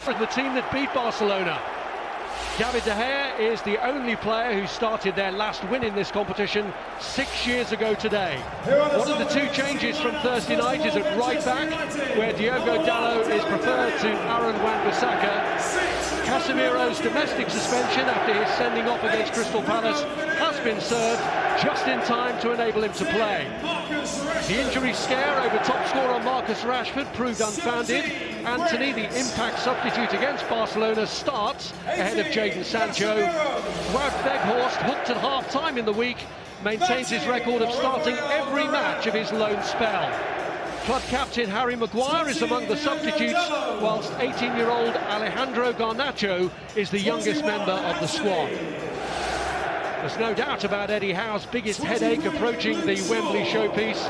The team that beat Barcelona. David De Gea is the only player who started their last win in this competition 6 years ago today. One of the two changes from Thursday night is at right back, where Diogo Dalot is preferred to Aaron Wan-Bissaka. Casemiro's domestic suspension after his sending off against Crystal Palace has been served just in time to enable him to play. The injury scare over top scorer Marcus Rashford proved unfounded. Antony, the impact substitute against Barcelona, starts ahead of Jadon Sancho. Wout Weghorst, hooked at half-time in the week, maintains his record of starting every match of his loan spell. Club captain Harry Maguire is among the substitutes, whilst 18-year-old Alejandro Garnacho is the youngest member of the squad. There's no doubt about Eddie Howe's biggest headache approaching the Wembley showpiece.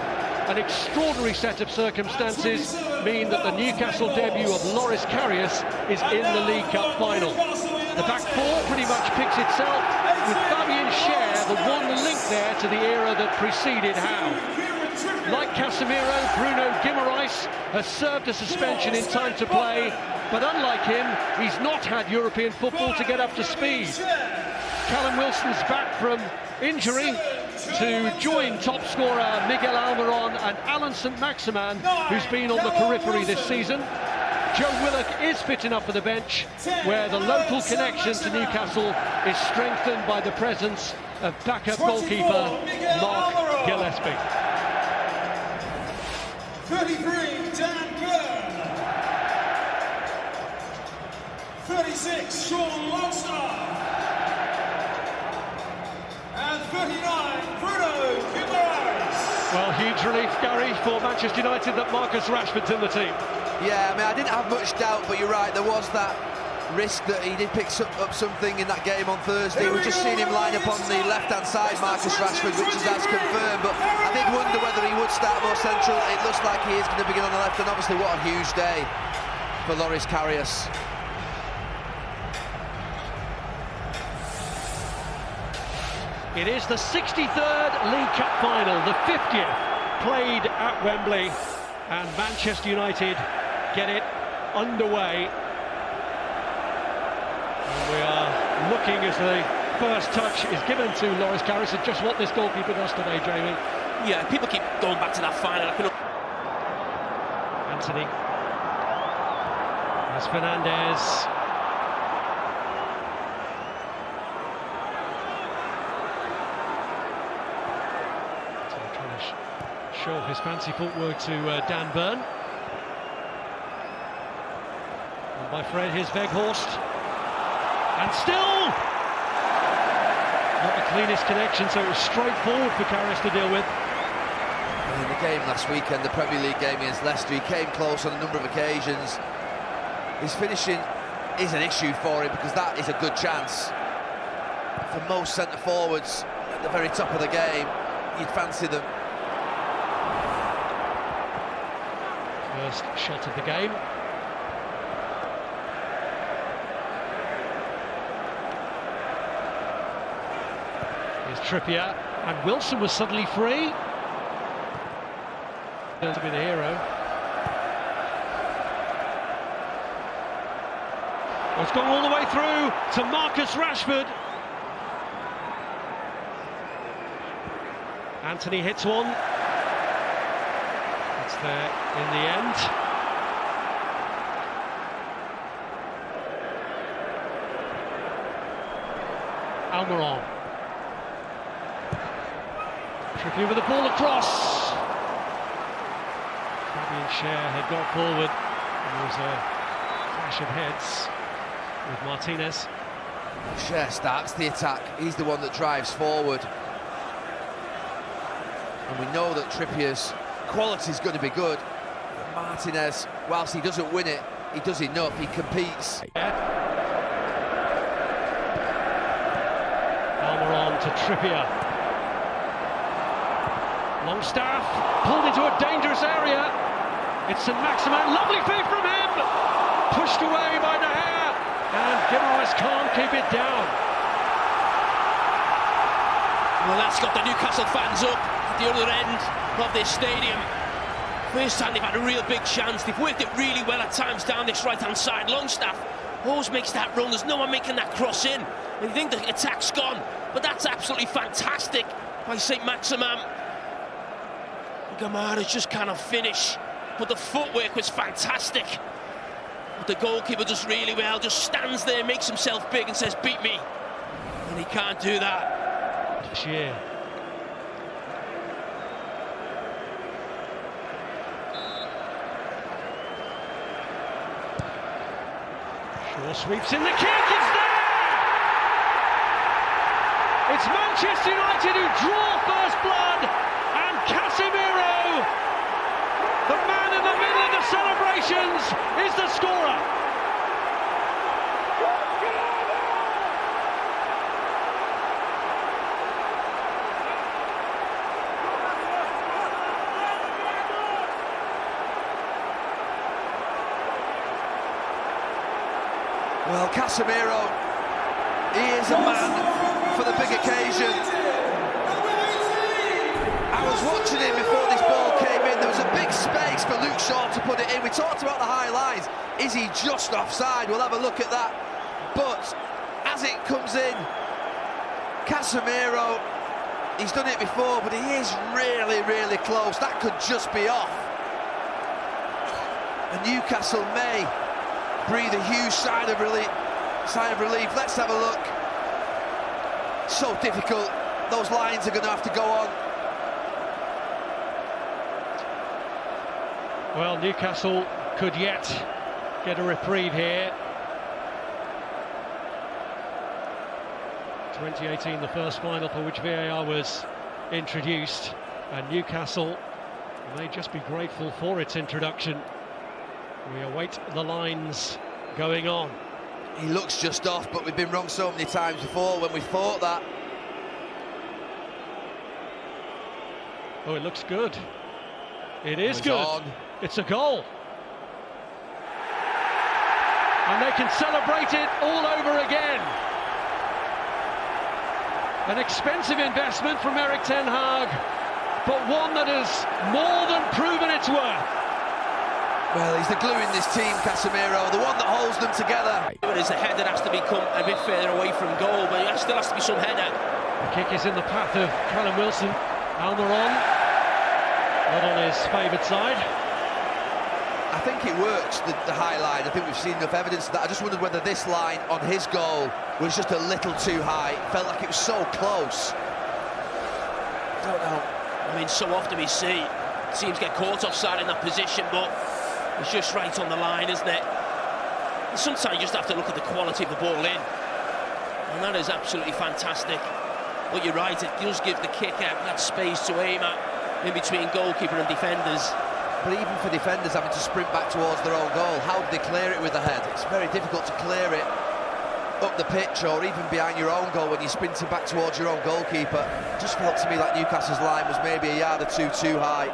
An extraordinary set of circumstances mean that the Newcastle debut of Loris Karius is in the League Cup final. The back four pretty much picks itself, with Fabian Schär the one link there to the era that preceded Howe. Like Casemiro, Bruno Guimaraes has served a suspension in time to play, but unlike him, he's not had European football to get up to speed. Callum Wilson's back from injury to join top scorer Miguel Almiron and Alan St-Maximin, who's been on the periphery this season. Joe Willock is fit enough for the bench, where the local connection to Newcastle is strengthened by the presence of backup goalkeeper Mark Gillespie. 33, Dan Burn. 36, Sean Longstaff. And 39, Bruno Guimaraes. Well, huge relief, Gary, for Manchester United that Marcus Rashford's in the team. Yeah, I mean, I didn't have much doubt, but you're right, there was that risk that he did pick up something in that game on Thursday. We've just seen him line up on the left-hand side, Marcus Rashford, which is as confirmed, but I did wonder whether he would start more central. It looks like he is going to begin on the left, and obviously what a huge day for Loris Karius. It is the 63rd League Cup final, the 50th played at Wembley, and Manchester United get it underway. And we are looking as the first touch is given to Loris Karius at just what this goalkeeper does today, Jamie. Yeah, people keep going back to that final. Antony. There's Fernandez. Show off his fancy footwork to Dan Burn. And by Fred, here's Weghorst. And still! Not the cleanest connection, so it was straightforward for Karius to deal with. In the game last weekend, the Premier League game against Leicester, he came close on a number of occasions. His finishing is an issue for him, because that is a good chance. For most centre-forwards at the very top of the game, you'd fancy them. First shot of the game. Here's Trippier, and Wilson was suddenly free. To be the hero. Well, it's gone all the way through to Marcus Rashford. Antony hits one. It's there in the end. Almiron. Trippier with the ball across. Fabian Schär had got forward. There was a clash of heads with Martinez. Schär starts the attack. He's the one that drives forward. And we know that Trippier's quality is going to be good. But Martinez, whilst he doesn't win it, he does enough, he competes. Almiron to Trippier. Longstaff pulled into a dangerous area. It's St-Maximin, lovely feed from him! Pushed away by De Gea, and Guimaraes can't keep it down. Well, that's got the Newcastle fans up at the other end of this stadium. First time they've had a real big chance. They've worked it really well at times down this right-hand side. Longstaff always makes that run. There's no one making that cross in. And you think the attack's gone, but that's absolutely fantastic by St. Maximin. Gamara's just cannot finish, but the footwork was fantastic. But the goalkeeper does really well, just stands there, makes himself big and says, beat me. And he can't do that. Sheer. Shaw sweeps in, the kick is there! It's Manchester United who draw first blood, and Casemiro, the man in the middle of the celebrations, is the scorer. Well, Casemiro, he is a man for the big occasion. I was watching him before this ball came in. There was a big space for Luke Shaw to put it in. We talked about the high lines. Is he just offside? We'll have a look at that. But as it comes in, Casemiro, he's done it before, but he is really, really close. That could just be off. And Newcastle may breathe a huge sigh of relief. Let's have a look. So difficult. Those lines are going to have to go on. Well, Newcastle could yet get a reprieve here. 2018, the first final for which VAR was introduced, and Newcastle may just be grateful for its introduction. We await the lines going on. He looks just off, but we've been wrong so many times before when we thought that. Oh, it looks good. It is good. On. It's a goal. And they can celebrate it all over again. An expensive investment from Erik ten Hag, but one that has more than proven its worth. Well, he's the glue in this team, Casemiro, the one that holds them together. There's a header that has to become a bit further away from goal, but there still has to be some header. The kick is in the path of Callum Wilson. Almiron, not on his favoured side. I think it works, the high line. I think we've seen enough evidence of that. I just wondered whether this line on his goal was just a little too high. It felt like it was so close. Don't know. I mean, so often we see teams get caught offside in that position, but it's just right on the line, isn't it? And sometimes you just have to look at the quality of the ball in. And that is absolutely fantastic. But you're right, it does give the kicker that space to aim at in between goalkeeper and defenders. But even for defenders having to sprint back towards their own goal, how do they clear it with the head? It's very difficult to clear it up the pitch or even behind your own goal when you're sprinting back towards your own goalkeeper. It just felt to me like Newcastle's line was maybe a yard or two too high.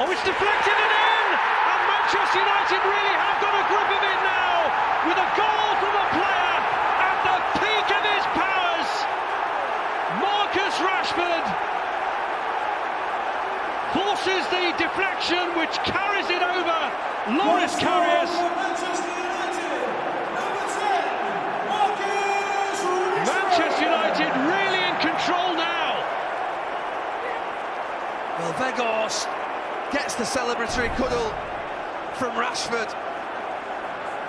Oh, it's deflected and in! And Manchester United really have got a grip of it now, with a goal from a player at the peak of his powers. Marcus Rashford forces the deflection, which carries it over Loris Karius. Manchester United really in control now. Well, Weghorst gets the celebratory cuddle from Rashford.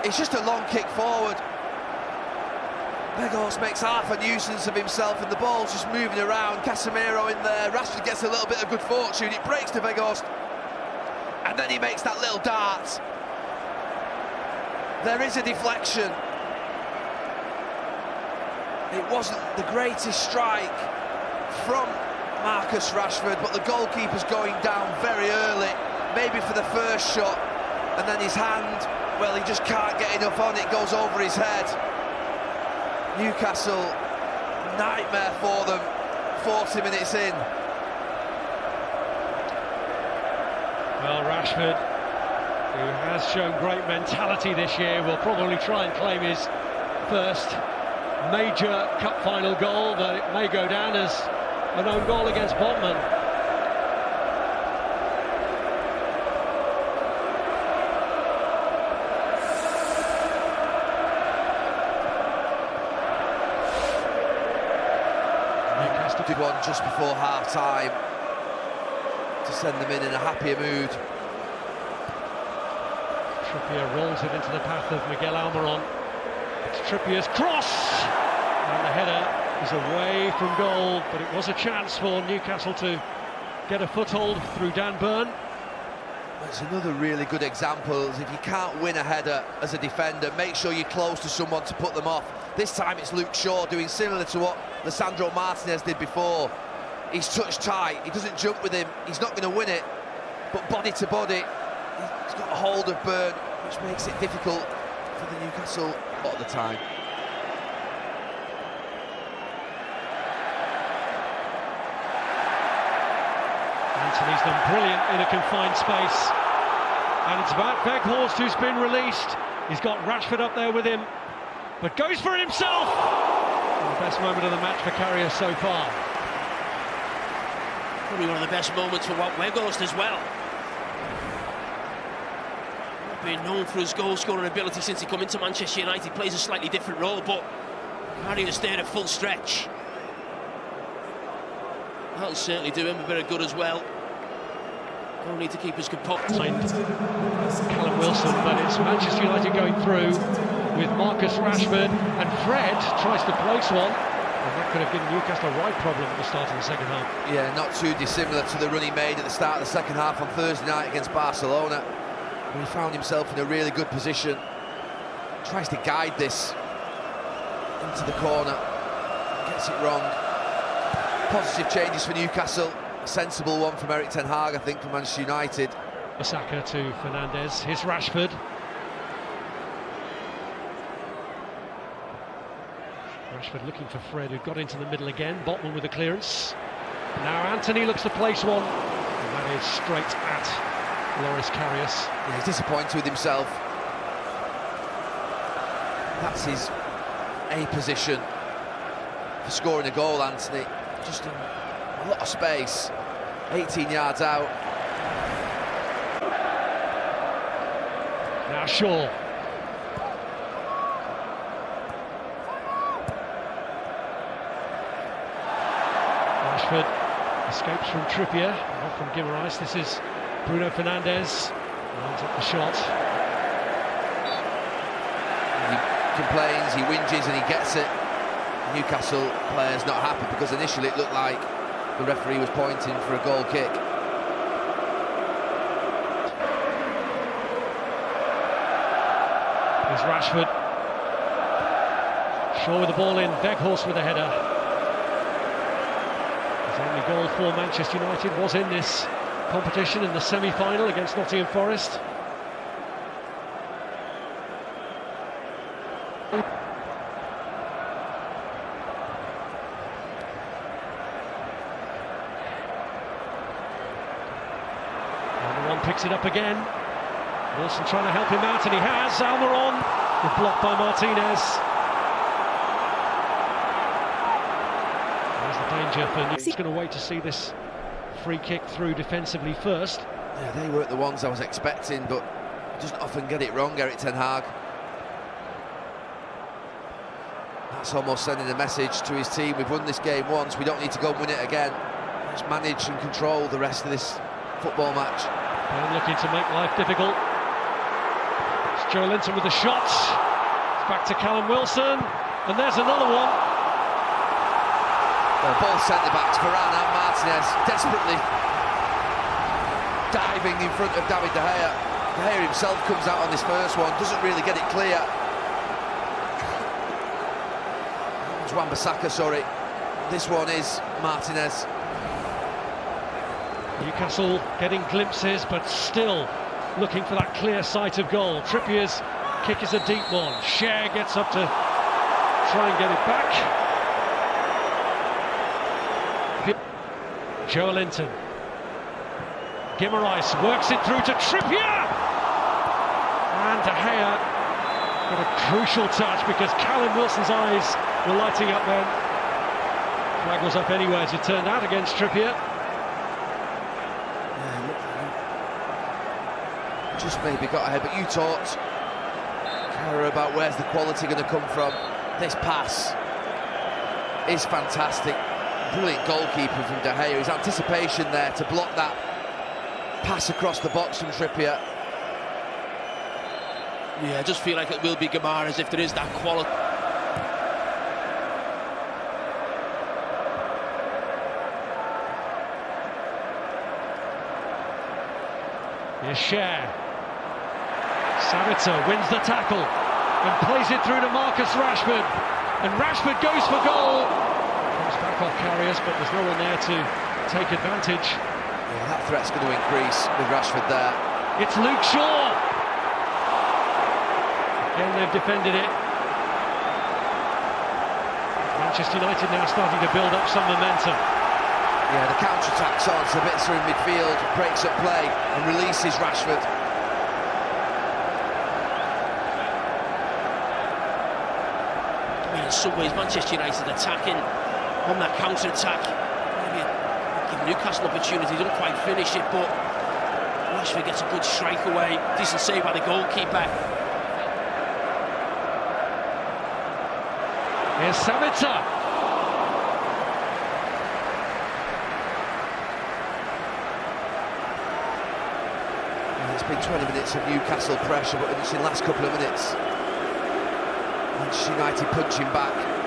It's just a long kick forward. Weghorst makes half a nuisance of himself and the ball's just moving around. Casemiro in there. Rashford gets a little bit of good fortune. It breaks to Weghorst. And then he makes that little dart. There is a deflection. It wasn't the greatest strike from Marcus Rashford, but the goalkeeper's going down very early, maybe for the first shot, and then his hand, well, he just can't get enough on it, goes over his head. Newcastle, nightmare for them, 40 minutes in. Well, Rashford, who has shown great mentality this year, will probably try and claim his first major cup final goal, that it may go down as an own goal against Botman. Newcastle did one just before half-time to send them in a happier mood. Trippier rolls it into the path of Miguel Almiron. It's Trippier's cross! And the header is away from goal, but it was a chance for Newcastle to get a foothold through Dan Burn. It's another really good example. If you can't win a header as a defender, make sure you're close to someone to put them off. This time it's Luke Shaw doing similar to what Lisandro Martinez did before. He's touched tight, he doesn't jump with him, he's not going to win it, but body to body, he's got a hold of Burn, which makes it difficult for the Newcastle at the time. Anthony's done brilliant in a confined space, and it's about Weghorst who's been released. He's got Rashford up there with him, but goes for it himself. And the best moment of the match for Carrier so far. Probably one of the best moments for Weghorst as well. Not been known for his goal-scoring ability since he come into Manchester United. Plays a slightly different role, but having to stay at full stretch, that'll certainly do him a bit of good as well. Don't need to keep his composure. Callum Wilson, but it's Manchester United going through with Marcus Rashford, and Fred tries to place one, and that could have given Newcastle a right problem at the start of the second half. Yeah, not too dissimilar to the run he made at the start of the second half on Thursday night against Barcelona. He found himself in a really good position. Tries to guide this into the corner, gets it wrong. Positive changes for Newcastle. A sensible one from Erik ten Hag, I think, for Manchester United. Saka to Fernandes. Here's Rashford. Rashford looking for Fred, who got into the middle again. Botman with the clearance. Now Anthony looks to place one, and that is straight at Loris Karius. Yeah, he's disappointed with himself. That's his A position for scoring a goal, Anthony. Just in a lot of space, 18 yards out. Now Shaw. Rashford escapes from Trippier, not from Guimaraes. This is Bruno Fernandes. Lines up the shot. He complains, he whinges, and he gets it. Newcastle players not happy because initially it looked like the referee was pointing for a goal kick. Here's Rashford. Shaw with the ball in, Weghorst with a header. His only goal for Manchester United was in this competition in the semi-final against Nottingham Forest. Picks it up again. Wilson trying to help him out, and he has. Almiron, blocked by Martinez. There's the danger for Newcastle. He's going to wait to see this free kick through defensively first. Yeah, they weren't the ones I was expecting, but he doesn't often get it wrong, Erik ten Hag. That's almost sending a message to his team. We've won this game once, we don't need to go and win it again. Let's manage and control the rest of this football match. And looking to make life difficult. It's Joe Linton with the shot. It's back to Callum Wilson, and there's another one. Well, both centre-backs, Varane and Martinez, desperately diving in front of David De Gea. De Gea himself comes out on this first one, doesn't really get it clear. It's Wan-Bissaka, sorry. This one is Martinez. Newcastle getting glimpses, but still looking for that clear sight of goal. Trippier's kick is a deep one. Cher gets up to try and get it back. Joe Linton. Guimaraes works it through to Trippier! And De Gea got a crucial touch because Callum Wilson's eyes were lighting up then. Flag was up anyway as it turned out against Trippier. Just maybe got ahead, but you talked, Cara, about where's the quality going to come from. This pass is fantastic. Brilliant goalkeeper from De Gea. His anticipation there to block that pass across the box from Trippier. Yeah, I just feel like it will be Gamara's if there is that quality. Here's Cher. Savitzer wins the tackle and plays it through to Marcus Rashford. And Rashford goes for goal. Comes back off carriers, but there's no one there to take advantage. Yeah, that threat's going to increase with Rashford there. It's Luke Shaw. Again, they've defended it. Manchester United now starting to build up some momentum. Yeah, the counter-attack's on, Savitzer in midfield, breaks up play and releases Rashford. I mean, in some ways, Manchester United attacking on that counter-attack. Maybe give Newcastle opportunity, don't quite finish it, but Rashford gets a good strike away. Decent save by the goalkeeper. Here's Savitzer. It's been 20 minutes of Newcastle pressure, but it's in the last couple of minutes Manchester United punching back.